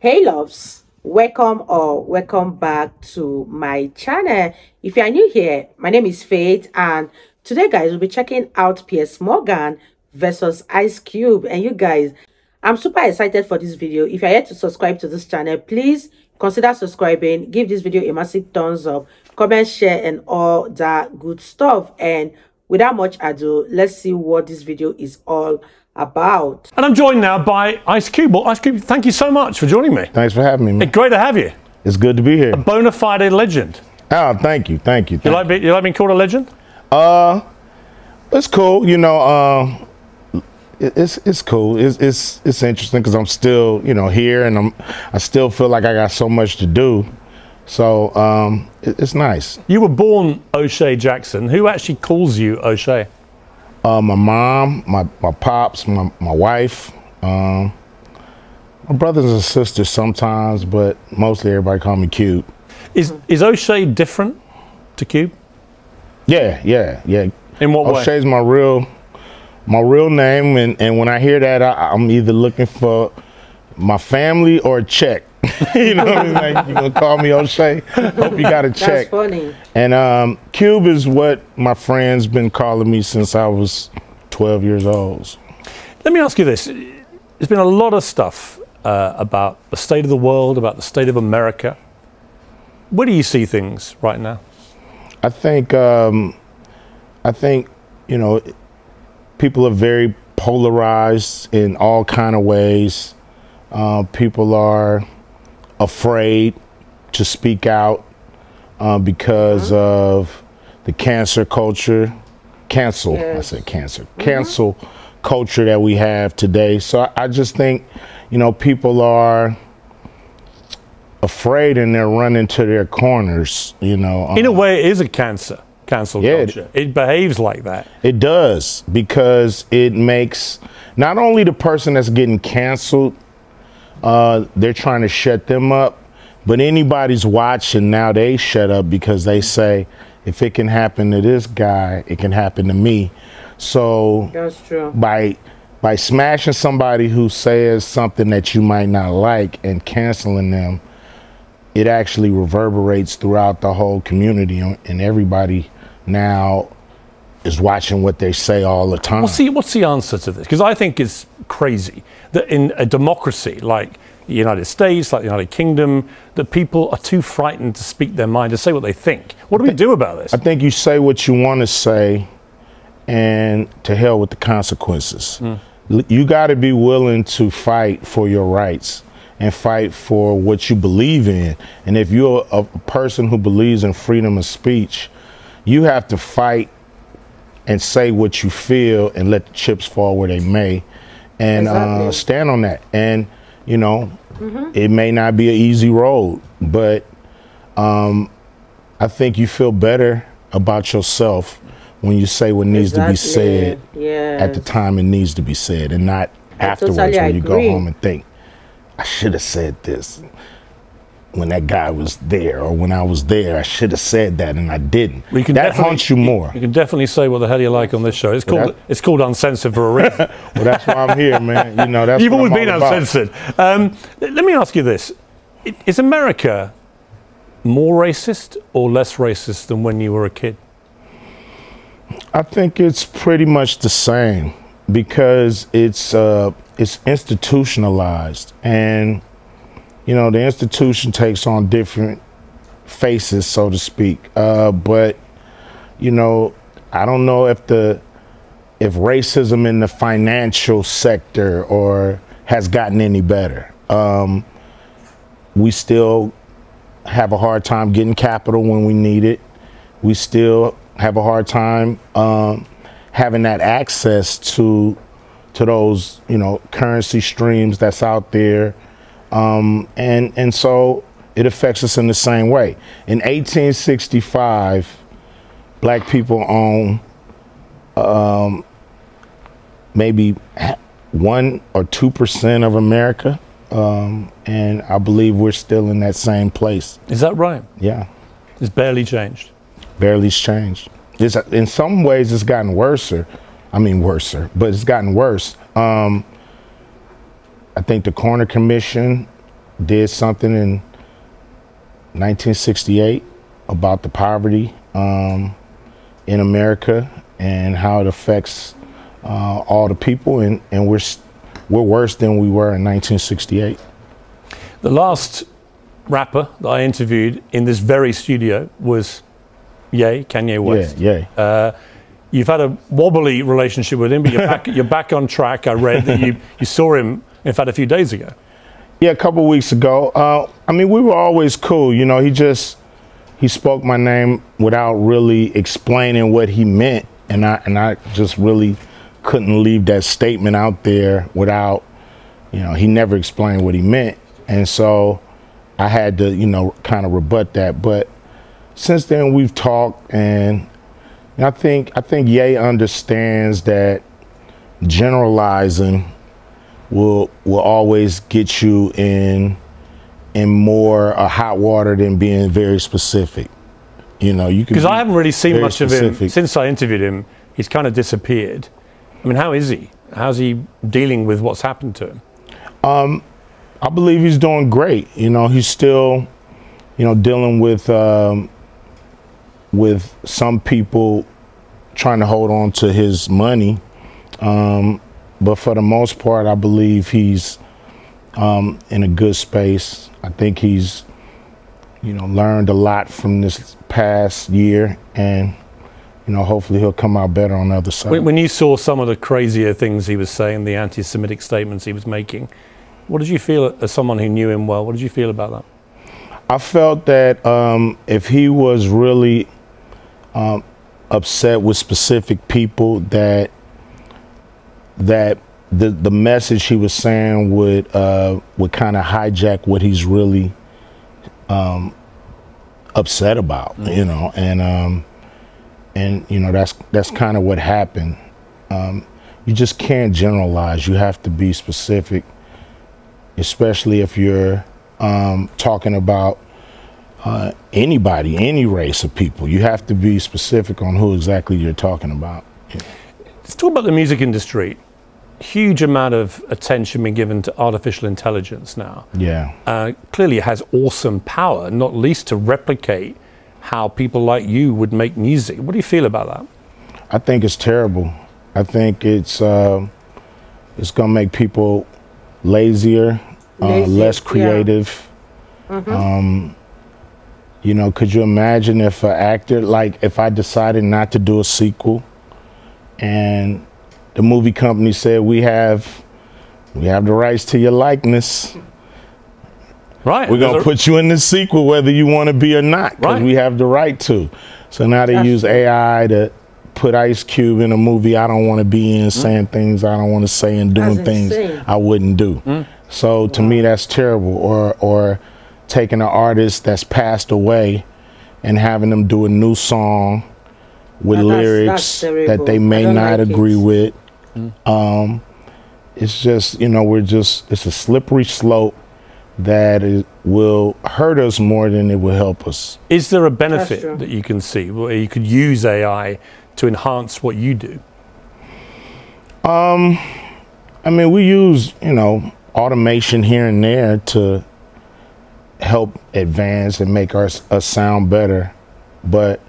Hey loves, welcome back to my channel. If you are new here, my name is Faith, and today guys we'll be checking out Piers versus Ice Cube. And you guys, I'm super excited for this video. If you're yet to subscribe to this channel, please consider subscribing, give this video a massive thumbs up, comment, share, and all that good stuff. And without much ado, let's see what this video is all about. And I'm joined now by Ice Cube. Well, Ice Cube, thank you so much for joining me. Thanks for having me, man. It's great to have you. It's good to be here. A bona fide legend. Oh, thank you. You like being called a legend? It's cool. You know, it's cool. It's interesting because I'm still, here, and I still feel like I got so much to do. So it's nice. You were born O'Shea Jackson. Who actually calls you O'Shea? My mom, my pops, my wife, my brothers and sisters sometimes, but mostly everybody call me Cube. Is O'Shea different to Cube? Yeah. In what way? O'Shea's my real name, and when I hear that, I'm either looking for my family or a check. You know what I mean? Like, you gonna call me O'Shea? Hope you got a check. That's funny. And Cube is what my friends been calling me since I was 12 years old. Let me ask you this. There's been a lot of stuff about the state of the world, about the state of America. Where do you see things right now? I think people are very polarized in all kind of ways. People are afraid to speak out because of the cancel culture that we have today. So I just think, people are afraid and they're running to their corners, In a way, it is a cancel culture. It behaves like that. It does, because it makes not only the person that's getting canceled, they're trying to shut them up, but anybody's watching now, they shut up because they say, if it can happen to this guy, it can happen to me. So that's true. By smashing somebody who says something that you might not like and canceling them, it actually reverberates throughout the whole community, and everybody now is watching what they say all the time. Well, see, what's the answer to this? Because I think it's crazy that in a democracy like the United States, like the United Kingdom, that people are too frightened to speak their mind, to say what they think. What do we do about this? I think you say what you want to say, and to hell with the consequences. You got to be willing to fight for your rights and fight for what you believe in. And if you're a person who believes in freedom of speech, you have to fight and say what you feel and let the chips fall where they may, and stand on that. And it may not be an easy road, but I think you feel better about yourself when you say what needs to be said at the time it needs to be said, and not afterwards when you go home and think, I should have said this when that guy was there, or when I was there, I should have said that and I didn't. That haunts you more. You can definitely say what the hell you like on this show. It's called Uncensored for a reason. Well, that's why I'm here, man. That's You've always been uncensored. Let me ask you this. Is America more racist or less racist than when you were a kid? I think it's pretty much the same, because it's institutionalized, and the institution takes on different faces, so to speak. But I don't know if racism in the financial sector has gotten any better. We still have a hard time getting capital when we need it. We still have a hard time having that access to those currency streams that's out there. And so it affects us in the same way. In 1865, black people own maybe 1 or 2% of America, and I believe we're still in that same place. Is that right? Yeah. It's barely changed. Barely changed. In some ways, it's gotten worser. But it's gotten worse. I think the Corner Commission did something in 1968 about the poverty in America and how it affects all the people, and we're worse than we were in 1968. The last rapper that I interviewed in this very studio was Kanye West. Yeah. You've had a wobbly relationship with him, but you're back on track. I read that you saw him, in fact, a few days ago. Yeah, a couple of weeks ago. I mean, we were always cool. You know, he spoke my name without really explaining what he meant, and I just really couldn't leave that statement out there without, you know, he never explained what he meant, and so I had to, you know, kind of rebut that. But since then we've talked, and I think Ye understands that generalizing will always get you in more hot water than being very specific. You know, you can, because I haven't really seen much specific. of him since I interviewed him. He's kind of disappeared. I mean, how is he? How's he dealing with what's happened to him? I believe he's doing great. You know, he's still, you know, dealing with some people trying to hold on to his money. But for the most part, I believe he's in a good space. I think he's, you know, learned a lot from this past year, and, you know, hopefully he'll come out better on the other side. When you saw some of the crazier things he was saying, the anti-Semitic statements he was making, what did you feel as someone who knew him well? What did you feel about that? I felt that if he was really upset with specific people, that the message he was saying would kind of hijack what he's really upset about, you know, and you know, that's kind of what happened. You just can't generalize. You have to be specific, especially if you're talking about anybody, any race of people. You have to be specific on who exactly you're talking about. Yeah. Let's talk about the music industry. Huge amount of attention being given to artificial intelligence now. Yeah. Clearly it has awesome power, not least to replicate how people like you would make music. What do you feel about that? I think it's terrible. I think it's going to make people lazier, less creative. Yeah. Mm-hmm. You know, could you imagine if an actor, like if I decided not to do a sequel and the movie company said, we have the rights to your likeness. Right. We're going to put you in the sequel whether you want to be or not, because we have the right to. So now they use AI to put Ice Cube in a movie I don't want to be in, saying things I don't want to say and doing things I wouldn't do. So to me, that's terrible. Or taking an artist that's passed away and having them do a new song with lyrics that they may not agree with. It's just, you know, it's a slippery slope that will hurt us more than it will help us. Is there a benefit that you can see where you could use AI to enhance what you do? I mean, we use, you know, automation here and there to help advance and make us sound better. But,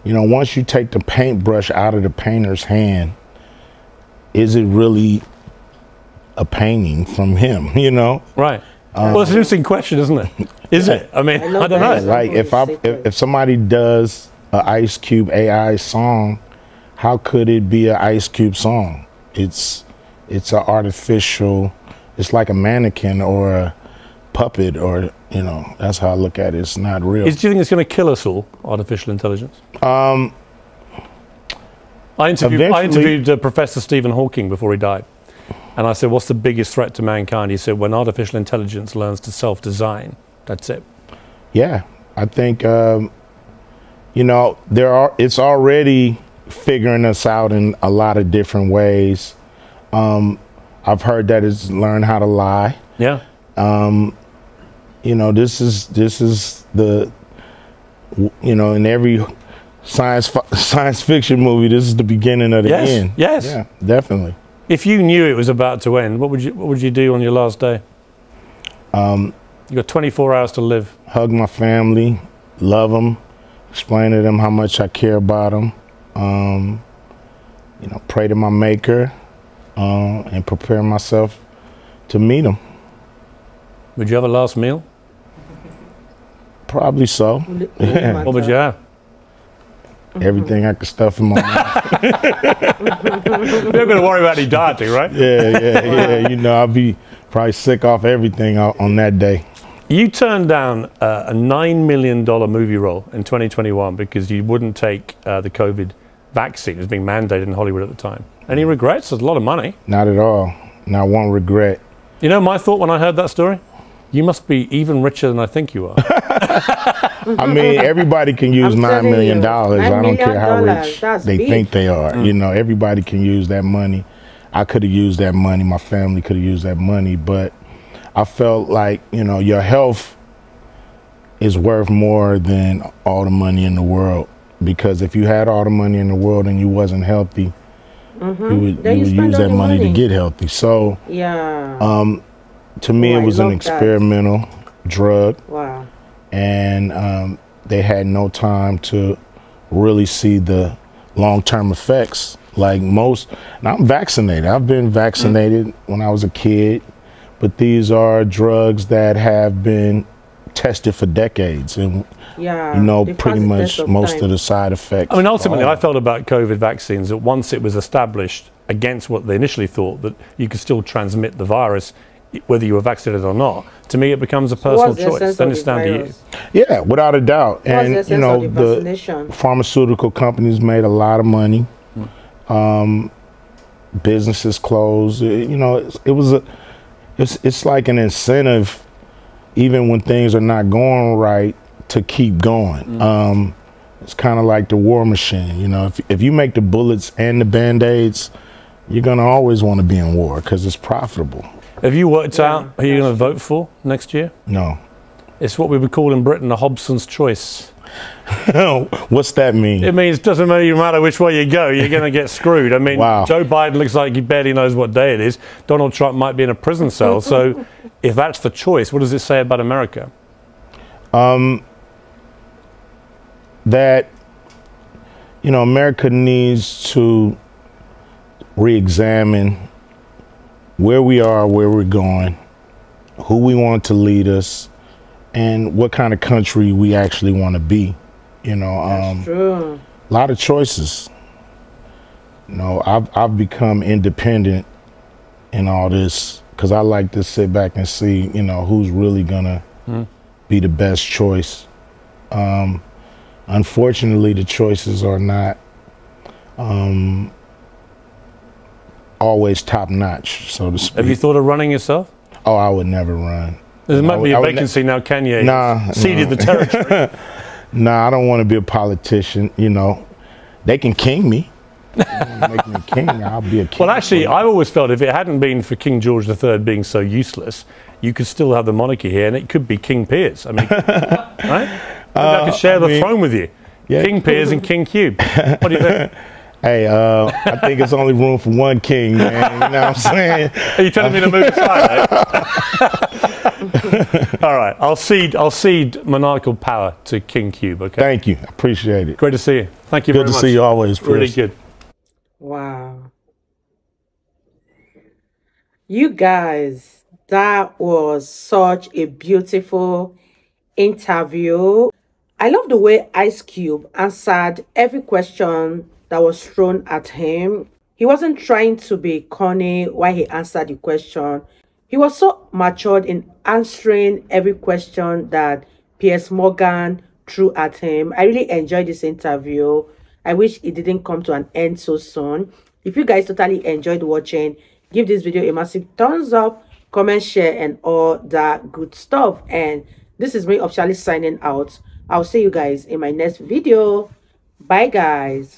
you know, once you take the paintbrush out of the painter's hand, is it really a painting from him, you know? Right. Well, it's an interesting question, isn't it? Is it? I mean, I don't know. Like if somebody does an Ice Cube AI song, how could it be an Ice Cube song? It's an artificial, it's like a mannequin or a puppet, or, you know, that's how I look at it. It's not real. Do you think it's going to kill us all, artificial intelligence? I interviewed Professor Stephen Hawking before he died. And I said, what's the biggest threat to mankind? He said, when artificial intelligence learns to self-design. That's it. Yeah, I think, you know, it's already figuring us out in a lot of different ways. I've heard that it's learned how to lie. Yeah. You know, this is the, you know, in every science fiction movie, this is the beginning of the end. Yes. Yeah, definitely. If you knew it was about to end, what would you do on your last day? You got 24 hours to live. Hug my family, love them, explain to them how much I care about them. You know, pray to my Maker, and prepare myself to meet them. Would you have a last meal? Probably so. What would you have? Everything I could stuff in my mouth. You're not going to worry about any dieting, right? Yeah. You know, I'll be probably sick off everything on that day. You turned down a $9 million movie role in 2021 because you wouldn't take the COVID vaccine. It was being mandated in Hollywood at the time. Any regrets? There's a lot of money. Not at all. Not one regret. You know my thought when I heard that story? You must be even richer than I think you are. I mean, everybody can use $9 million. I don't care how rich they think they are. You know, everybody can use that money. I could have used that money. My family could have used that money. But I felt like, you know, your health is worth more than all the money in the world. Because if you had all the money in the world and you wasn't healthy, you would use that money to get healthy. So, to me, it was an experimental drug. Wow. And they had no time to really see the long-term effects. Like most, and I'm vaccinated. I've been vaccinated when I was a kid, but these are drugs that have been tested for decades, and you know pretty much most of the side effects. I mean, ultimately, I felt about COVID vaccines that once it was established against what they initially thought, that you could still transmit the virus whether you were vaccinated or not. To me, it becomes a personal choice. Then it's down to you. Yeah, without a doubt. And you know, the pharmaceutical companies made a lot of money. Businesses closed. You know, it's like an incentive, even when things are not going right, to keep going. It's kind of like the war machine. You know, if you make the bullets and the Band-Aids, you're gonna always want to be in war because it's profitable. Have you worked out who you're going to vote for next year? No. It's what we would call in Britain a Hobson's choice. What's that mean? It means it doesn't matter which way you go, you're going to get screwed. I mean, Joe Biden looks like he barely knows what day it is. Donald Trump might be in a prison cell. So if that's the choice, what does it say about America? That, you know, America needs to re-examine where we are, where we're going, who we want to lead us, and what kind of country we actually want to be. You know, That's true. A lot of choices. You know, I've become independent in all this because I like to sit back and see, you know, who's really gonna be the best choice. Unfortunately, the choices are not always top notch, so to speak. Have you thought of running yourself? Oh, I would never run. There might be a vacancy now. Kanye ceded the territory. Nah, I don't want to be a politician. You know, they can king me. Make me king. I'll be a king. Well, actually, I've always felt if it hadn't been for King George III being so useless, you could still have the monarchy here, and it could be King Piers. I mean, right? I could share the throne with you. Yeah. King Piers and King Cube. What do you think? Hey, I think it's only room for one king, man. You know what I'm saying? Are you telling me to move aside? All right, I'll cede monarchical power to King Cube. Okay. Thank you. I appreciate it. Great to see you. Thank you very much. Good to see you always, Piers. Really good. Wow. You guys, that was such a beautiful interview. I love the way Ice Cube answered every question that was thrown at him. He wasn't trying to be corny while he answered the question. He was so matured in answering every question that Piers Morgan threw at him. I really enjoyed this interview. I wish it didn't come to an end so soon. If you guys totally enjoyed watching, give this video a massive thumbs up, comment, share, and all that good stuff. And this is me officially signing out. I'll see you guys in my next video. Bye, guys.